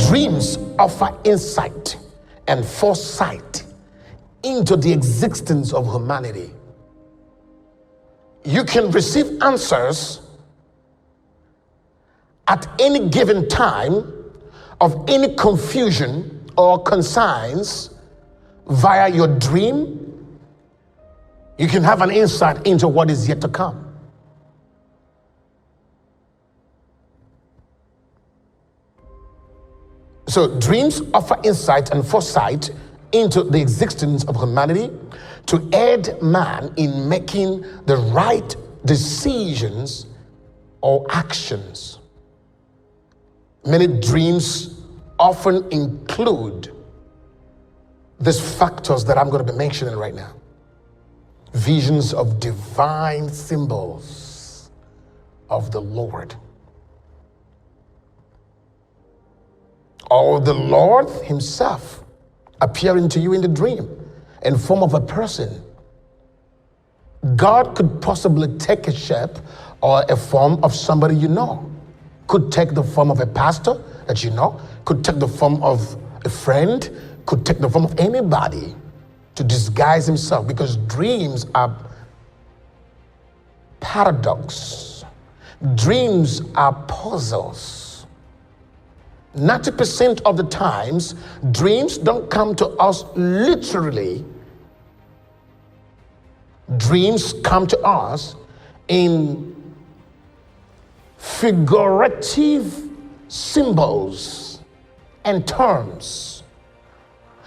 Dreams offer insight and foresight into the existence of humanity. You can receive answers at any given time of any confusion or concerns via your dream. You can have an insight into what is yet to come. So dreams offer insight and foresight into the existence of humanity to aid man in making the right decisions or actions. Many dreams often include these factors that I'm going to be mentioning right now. Visions of divine symbols of the Lord. Or the Lord himself appearing to you in the dream in form of a person. God could possibly take a shape or a form of somebody you know. Could take the form of a pastor that you know. Could take the form of a friend. Could take the form of anybody to disguise himself, because dreams are paradox. Dreams are puzzles. 90% of the times, dreams don't come to us literally. Dreams come to us in figurative symbols and terms.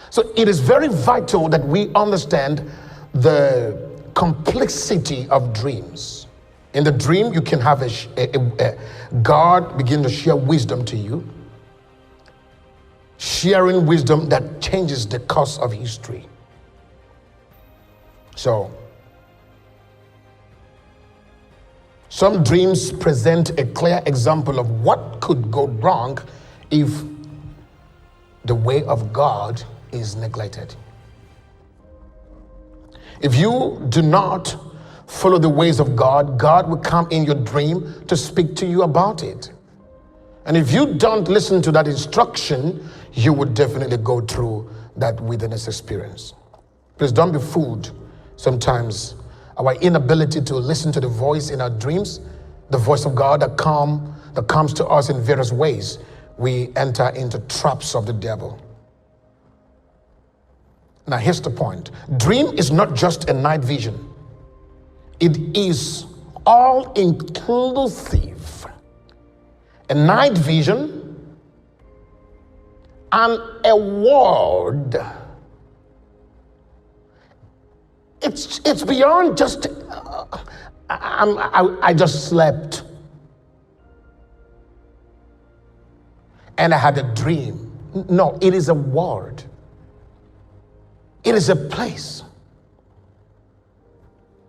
So it is very vital that we understand the complexity of dreams. In the dream, you can have God begin to share wisdom to you, sharing wisdom that changes the course of history. So, some dreams present a clear example of what could go wrong if the way of God is neglected. If you do not follow the ways of God, God will come in your dream to speak to you about it. And if you don't listen to that instruction, you would definitely go through that wilderness experience. Please don't be fooled. Sometimes our inability to listen to the voice in our dreams, the voice of God that comes to us in various ways, we enter into traps of the devil. Now here's the point. Dream is not just a night vision. It is all inclusive. A night vision and a word. It's beyond just I just slept and I had a dream. No, it is a word. It is a place.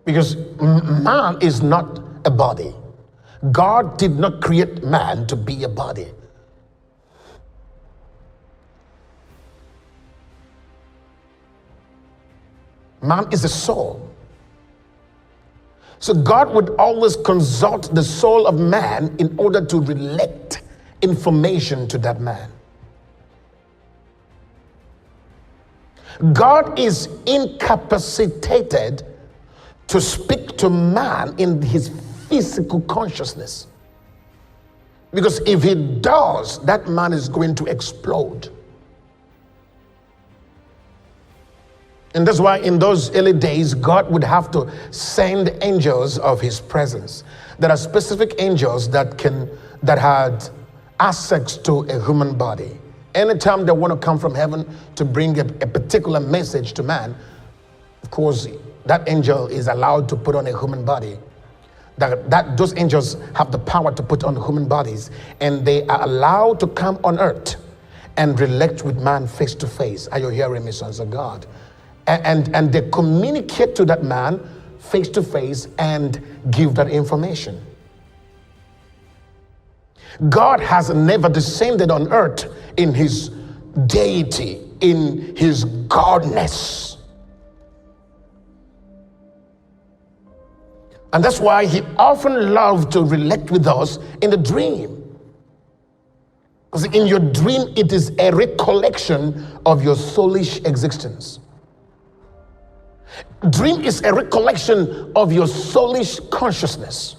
Because man is not a body. God did not create man to be a body. Man is a soul. So God would always consult the soul of man in order to relate information to that man. God is incapacitated to speak to man in his physical consciousness. Because if he does, that man is going to explode. And that's why in those early days, God would have to send angels of his presence. There are specific angels that had access to a human body. Anytime they want to come from heaven to bring a particular message to man, of course, that angel is allowed to put on a human body. Those angels have the power to put on human bodies, and they are allowed to come on earth and relate with man face to face. Are you hearing me, sons of God? And they communicate to that man face to face and give that information. God has never descended on earth in his deity, in his godness. And that's why he often loved to relate with us in the dream. See, in your dream, it is a recollection of your soulish existence. Dream is a recollection of your soulish consciousness.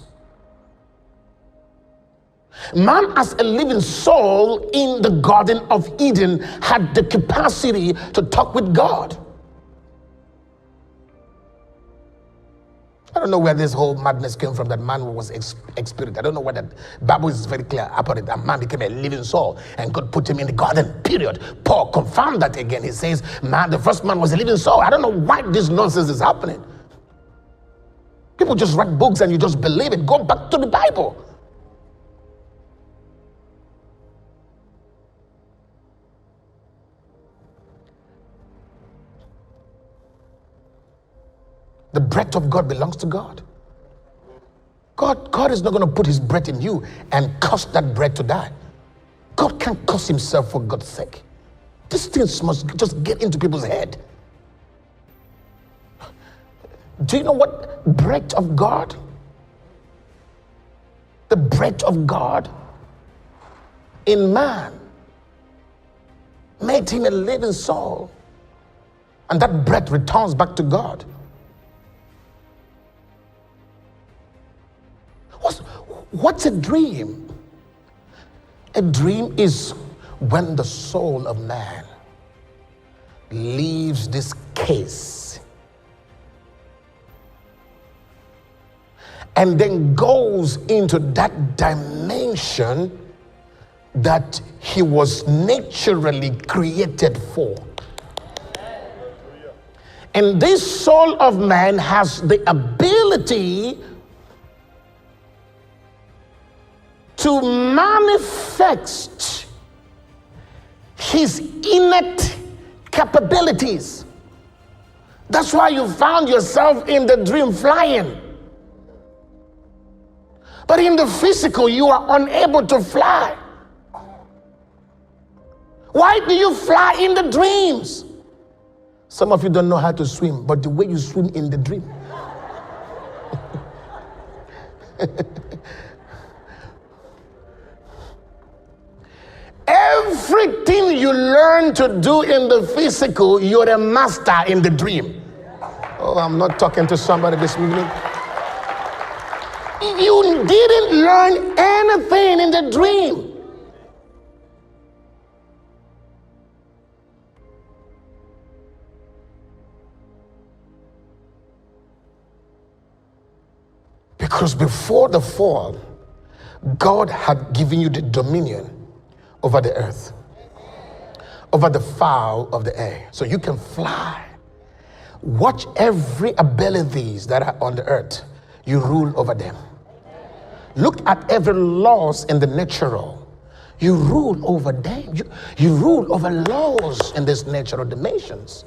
Man, as a living soul in the Garden of Eden, had the capacity to talk with God. I don't know where this whole madness came from, that man was experienced. I don't know where that Bible is very clear about it. That man became a living soul and God put him in the garden, period. Paul confirmed that again. He says, man, the first man was a living soul. I don't know why this nonsense is happening. People just write books and you just believe it. Go back to the Bible. The breath of God belongs to God. God is not going to put his breath in you and cause that breath to die. God can't cause himself, for God's sake. These things must just get into people's head. Do you know what breath of God? The breath of God in man made him a living soul. And that breath returns back to God. What's a dream? A dream is when the soul of man leaves this case and then goes into that dimension that he was naturally created for. And this soul of man has the ability to manifest his innate capabilities. That's why you found yourself in the dream flying. But in the physical, you are unable to fly. Why do you fly in the dreams? Some of you don't know how to swim, but the way you swim in the dream. Everything you learn to do in the physical, you're a master in the dream. Oh, I'm not talking to somebody this evening. You didn't learn anything in the dream. Because before the fall, God had given you the dominion over the earth, over the fowl of the air, so you can fly. Watch every abilities that are on the earth. You rule over them. Look at every laws in the natural. You rule over them. You rule over laws in this natural dimensions.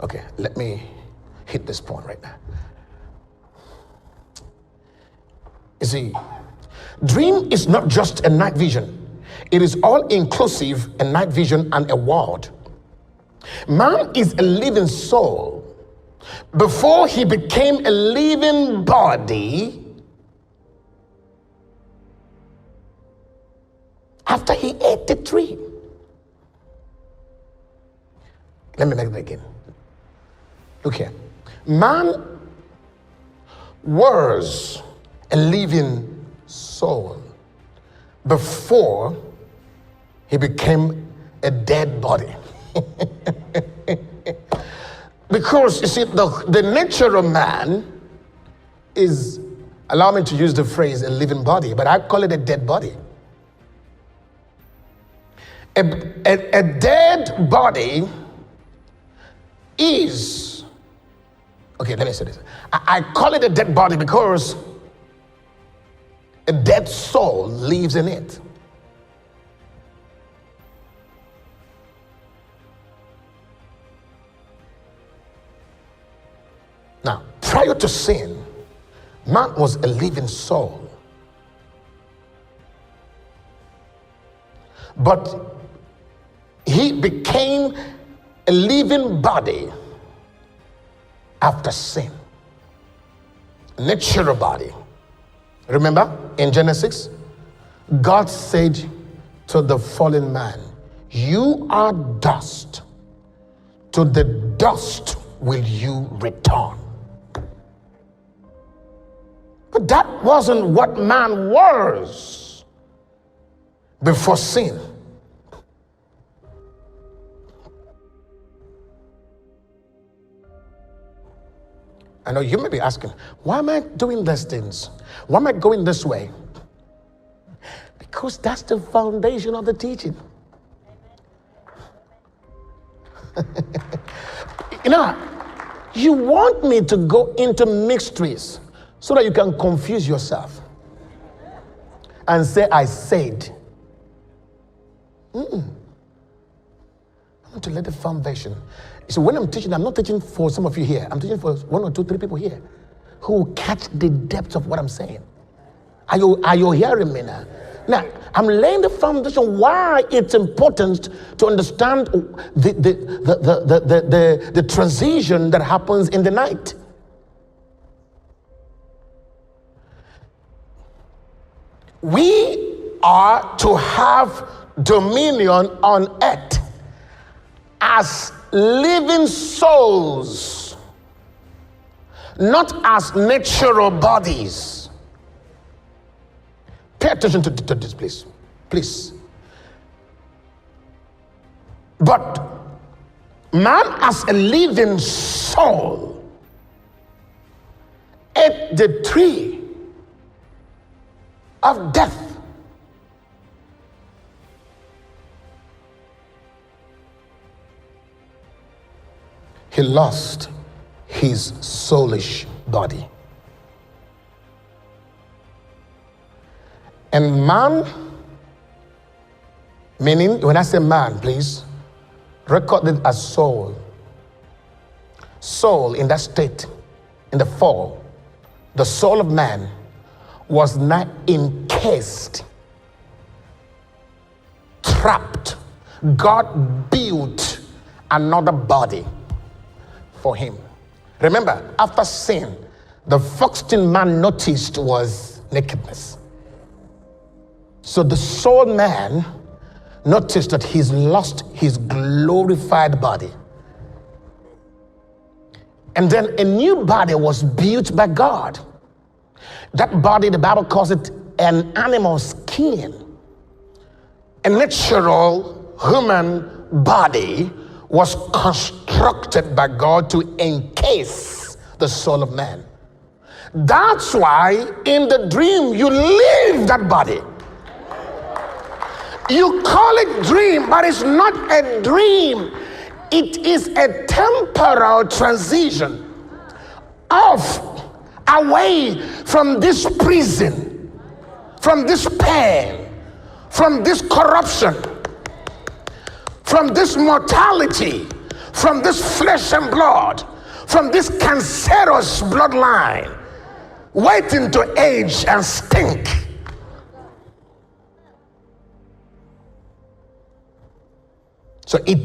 Okay, let me hit this point right now. You see, dream is not just a night vision. It is all inclusive, a night vision and a world. Man is a living soul. Before he became a living body, after he ate the tree. Let me make that again. Look here. Man was a living soul before he became a dead body. Because you see, the nature of man is, allow me to use the phrase, a living body, but I call it a dead body. A dead body is, okay, let me say this. I call it a dead body because a dead soul lives in it. Now, prior to sin, man was a living soul. But he became a living body after sin. natural body. Remember in Genesis, God said to the fallen man, you are dust, to the dust will you return. But that wasn't what man was before sin. I know you may be asking, why am I doing these things? Why am I going this way? Because that's the foundation of the teaching. You want me to go into mysteries so that you can confuse yourself and say, I said. I want to let the foundation. So when I'm teaching, I'm not teaching for some of you here. I'm teaching for 1 or 2, 3 people here who will catch the depth of what I'm saying. Are you hearing me now? Now, I'm laying the foundation why it's important to understand the transition that happens in the night. We are to have dominion on earth as living souls, not as natural bodies. Pay attention to this, please. Please. But man as a living soul ate the tree of death. He lost his soulish body. And man, meaning, when I say man, please, record it as soul. Soul in that state, in the fall, the soul of man was not encased, trapped. God built another body for him. Remember, after sin, the first thing man noticed was nakedness. So the soul man noticed that he's lost his glorified body. And then a new body was built by God. That body, the Bible calls it an animal skin. A natural human body was constructed by God to encase the soul of man. That's why in the dream you leave that body. You call it dream, but it's not a dream. It is a temporal transition away from this prison, from this pain, from this corruption, from this mortality, from this flesh and blood, from this cancerous bloodline, waiting to age and stink. So it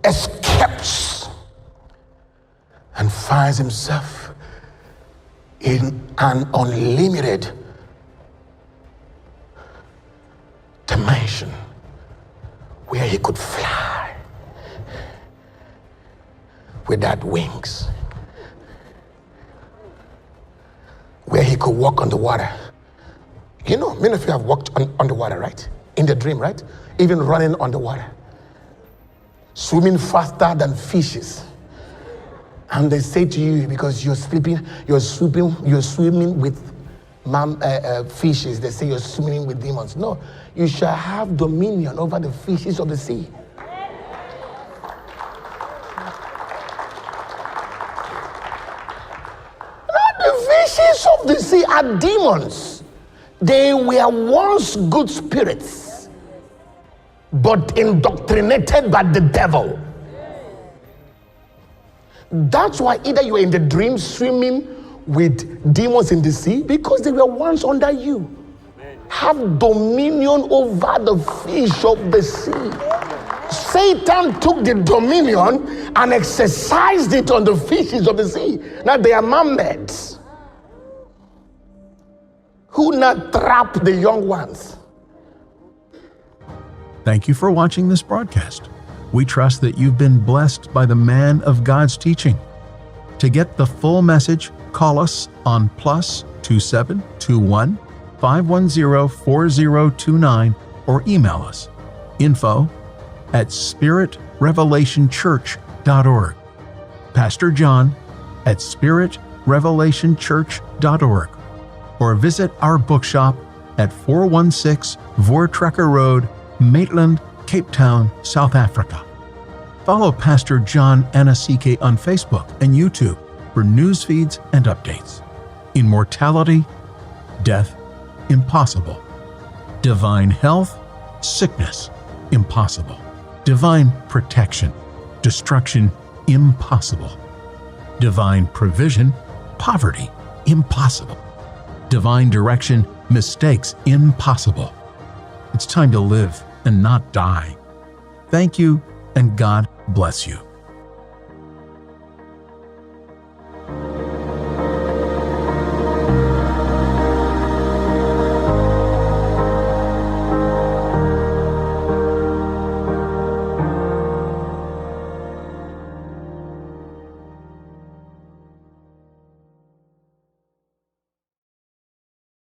escapes and finds himself in an unlimited dimension where he could fly without wings, where he could walk on the water. You know, many of you have walked on the water, right? In the dream, right? Even running on the water. Swimming faster than fishes. And they say to you, because you're swimming with fishes, they say you're swimming with demons. No, you shall have dominion over the fishes of the sea. Now, the fishes of the sea are demons. They were once good spirits, but indoctrinated by the devil. That's why either you are in the dream swimming with demons in the sea, because they were once under you. Have dominion over the fish of the sea. Satan took the dominion and exercised it on the fishes of the sea. Now they are mermaids. who not trap the young ones. Thank you for watching this broadcast. We trust that you've been blessed by the man of God's teaching. To get the full message, call us on +27 21 510 4029 or email us info@spiritrevelationchurch.org. Pastor John @spiritrevelationchurch.org, or visit our bookshop at 416 Voortrekker Road, Maitland, Cape Town, South Africa. Follow Pastor John Anosike on Facebook and YouTube for news feeds and updates. Immortality, death, impossible. Divine health, sickness, impossible. Divine protection, destruction, impossible. Divine provision, poverty, impossible. Divine direction, mistakes, impossible. It's time to live and not die. Thank you, and God bless you.